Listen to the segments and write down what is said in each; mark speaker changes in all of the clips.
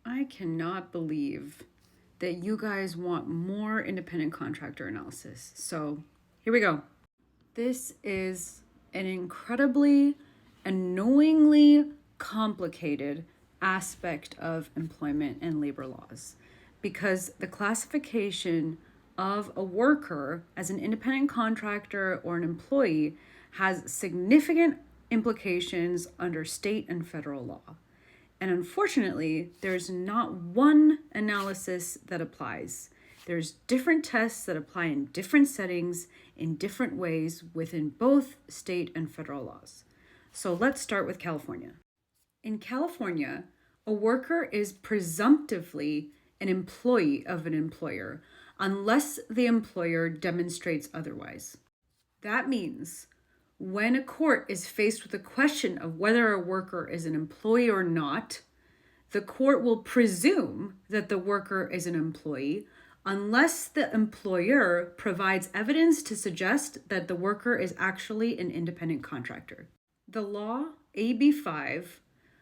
Speaker 1: I cannot believe that you guys want more independent contractor analysis. So here we go. This is an incredibly, annoyingly complicated aspect of employment and labor laws because the classification of a worker as an independent contractor or an employee has significant implications under state and federal law. And unfortunately, there's not one analysis that applies. There's different tests that apply in different settings, in different ways within both state and federal laws. So let's start with California. In California, a worker is presumptively an employee of an employer unless the employer demonstrates otherwise. That means when a court is faced with the question of whether a worker is an employee or not, the court will presume that the worker is an employee unless the employer provides evidence to suggest that the worker is actually an independent contractor. The law AB 5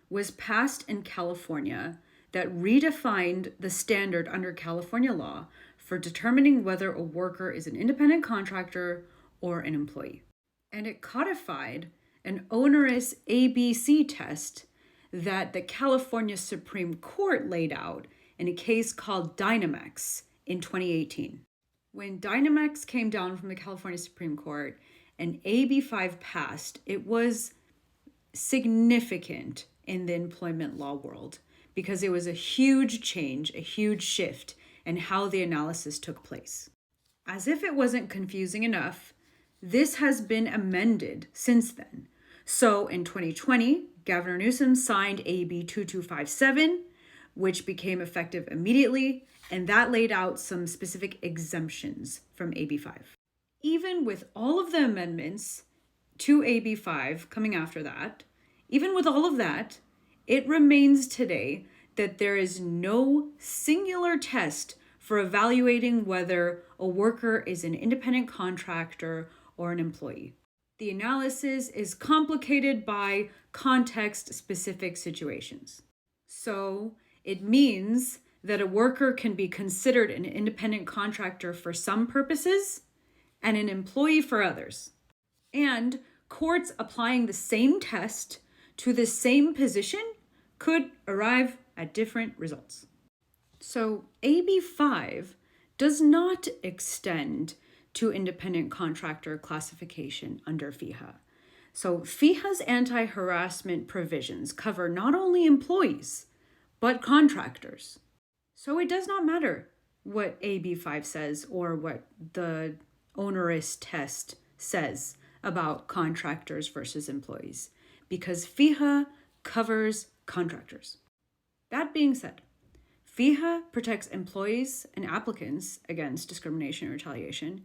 Speaker 1: was passed in California that redefined the standard under California law for determining whether a worker is an independent contractor or an employee. And it codified an onerous ABC test that the California Supreme Court laid out in a case called Dynamex in 2018. When Dynamex came down from the California Supreme Court and AB 5 passed, it was significant in the employment law world because it was a huge change, a huge shift in how the analysis took place. As if it wasn't confusing enough, this has been amended since then. So in 2020, Governor Newsom signed AB 2257, which became effective immediately, and that laid out some specific exemptions from AB 5. Even with all of the amendments to AB 5 coming after that, even with all of that, it remains today that there is no singular test for evaluating whether a worker is an independent contractor or an employee. The analysis is complicated by context-specific situations. So it means that a worker can be considered an independent contractor for some purposes and an employee for others. And courts applying the same test to the same position could arrive at different results. So AB 5 does not extend to independent contractor classification under FEHA. So FEHA's anti-harassment provisions cover not only employees, but contractors. So it does not matter what AB 5 says or what the onerous test says about contractors versus employees, because FEHA covers contractors. That being said, FEHA protects employees and applicants against discrimination or retaliation.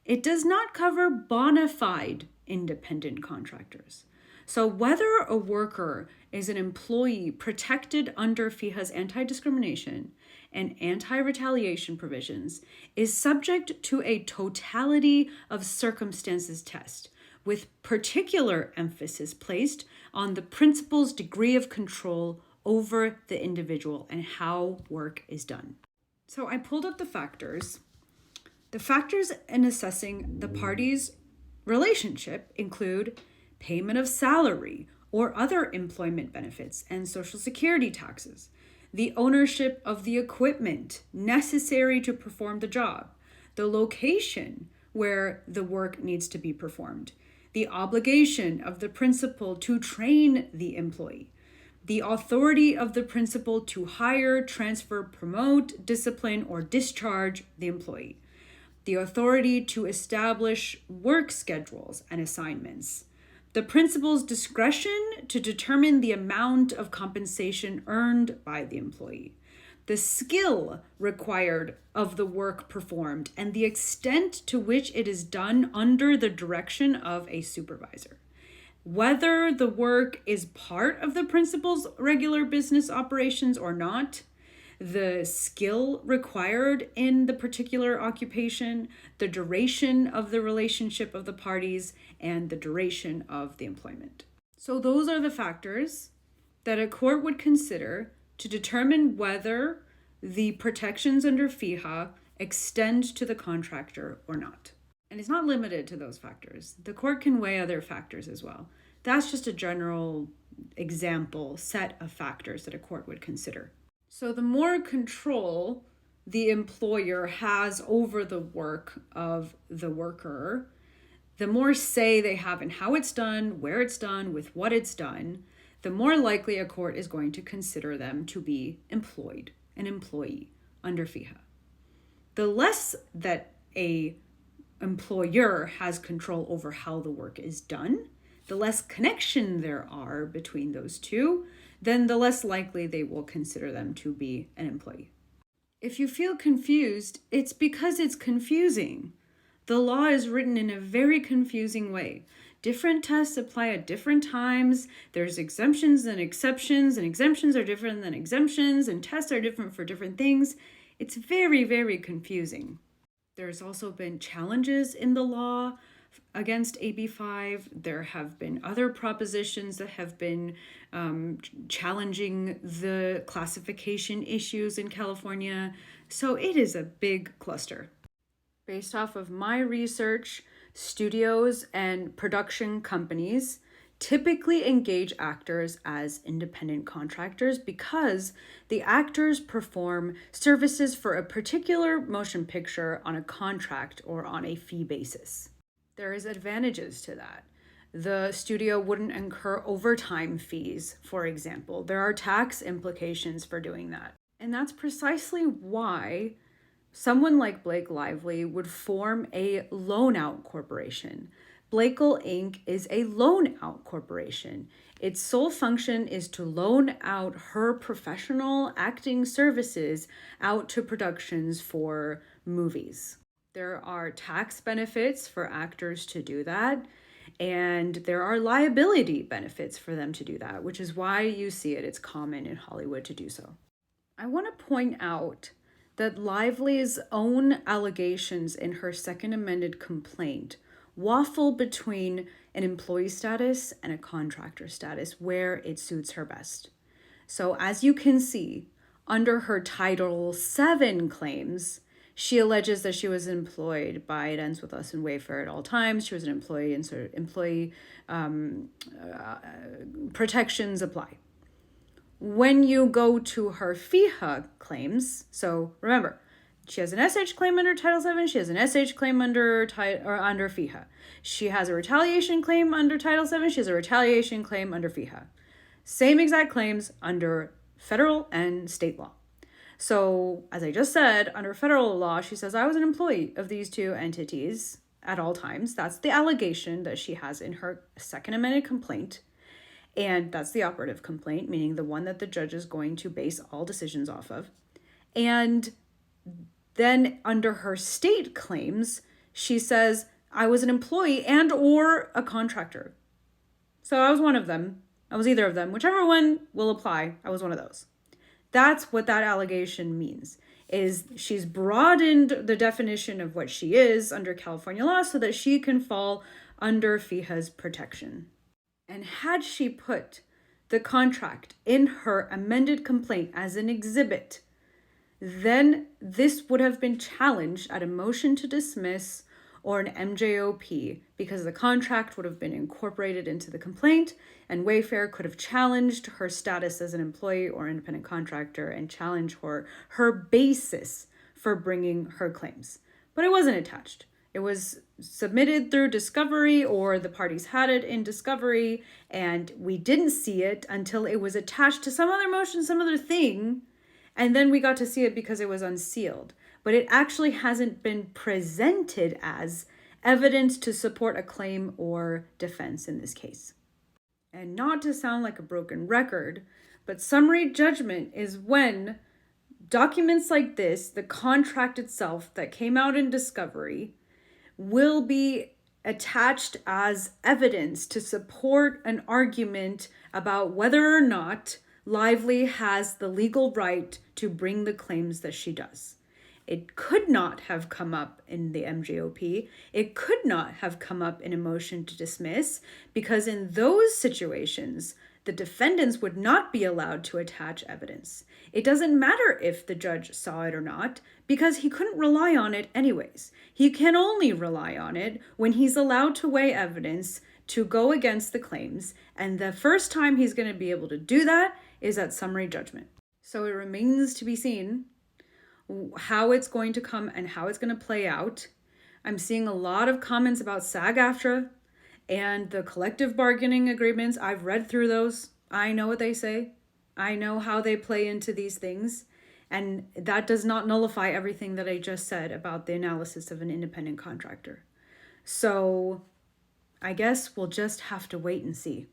Speaker 1: It does not cover bona fide independent contractors. So whether a worker is an employee protected under FEHA's anti-discrimination and anti-retaliation provisions is subject to a totality of circumstances test, with particular emphasis placed on the principal's degree of control over the individual and how work is done. So I pulled up the factors. The factors in assessing the parties' relationship include payment of salary or other employment benefits and Social Security taxes, the ownership of the equipment necessary to perform the job, the location where the work needs to be performed, the obligation of the principal to train the employee, the authority of the principal to hire, transfer, promote, discipline, or discharge the employee, the authority to establish work schedules and assignments, the principal's discretion to determine the amount of compensation earned by the employee, the skill required of the work performed, and the extent to which it is done under the direction of a supervisor, whether the work is part of the principal's regular business operations or not, the skill required in the particular occupation, the duration of the relationship of the parties, and the duration of the employment. So those are the factors that a court would consider to determine whether the protections under FEHA extend to the contractor or not. And it's not limited to those factors. The court can weigh other factors as well. That's just a general example set of factors that a court would consider. So the more control the employer has over the work of the worker, the more say they have in how it's done, where it's done, with what it's done, the more likely a court is going to consider them to be employed, an employee under FEHA. The less that a employer has control over how the work is done, the less connection there are between those two, then the less likely they will consider them to be an employee. If you feel confused, it's because it's confusing. The law is written in a very confusing way. Different tests apply at different times. There's exemptions and exceptions, and exemptions are different than exemptions, and tests are different for different things. It's very, very confusing. There's also been challenges in the law against AB5. There have been other propositions that have been challenging the classification issues in California. So it is a big cluster. Based off of my research, studios and production companies typically engage actors as independent contractors because the actors perform services for a particular motion picture on a contract or on a fee basis. There is advantages to that. The studio wouldn't incur overtime fees, for example. There are tax implications for doing that. And that's precisely why someone like Blake Lively would form a loan-out corporation. Blakel Inc. is a loan-out corporation. Its sole function is to loan out her professional acting services out to productions for movies. There are tax benefits for actors to do that, and there are liability benefits for them to do that, which is why you see it. It's common in Hollywood to do so. I want to point out that Lively's own allegations in her second amended complaint waffle between an employee status and a contractor status where it suits her best. So as you can see, under her Title VII claims, she alleges that she was employed by It Ends With Us and Wayfarer at all times. She was an employee, and so employee protections apply. When you go to her FEHA claims, so remember, she has an SH claim under Title VII. She has an SH claim under FEHA. She has a retaliation claim under Title VII. She has a retaliation claim under FEHA. Same exact claims under federal and state law. So, as I just said, under federal law, she says, I was an employee of these two entities at all times. That's the allegation that she has in her second amended complaint. And that's the operative complaint, meaning the one that the judge is going to base all decisions off of. And then under her state claims, she says, I was an employee and or a contractor. So I was one of them. I was either of them. Whichever one will apply, I was one of those. That's what that allegation means, is she's broadened the definition of what she is under California law so that she can fall under FEHA's protection. And had she put the contract in her amended complaint as an exhibit, then this would have been challenged at a motion to dismiss or an MJOP because the contract would have been incorporated into the complaint, and Wayfarer could have challenged her status as an employee or independent contractor and challenged her basis for bringing her claims. But it wasn't attached. It was submitted through discovery, or the parties had it in discovery, and we didn't see it until it was attached to some other motion, some other thing, and then we got to see it because it was unsealed. But it actually hasn't been presented as evidence to support a claim or defense in this case. And not to sound like a broken record, but summary judgment is when documents like this, the contract itself that came out in discovery, will be attached as evidence to support an argument about whether or not Lively has the legal right to bring the claims that she does. It could not have come up in the MJOP. It could not have come up in a motion to dismiss, because in those situations, The defendants would not be allowed to attach evidence. It doesn't matter if the judge saw it or not, because he couldn't rely on it anyways. He can only rely on it when he's allowed to weigh evidence to go against the claims, and the first time he's going to be able to do that is at summary judgment. So it remains to be seen how it's going to come and how it's going to play out. I'm seeing a lot of comments about SAG-AFTRA and the collective bargaining agreements. I've read through those. I know what they say. I know how they play into these things. And that does not nullify everything that I just said about the analysis of an independent contractor. So I guess we'll just have to wait and see.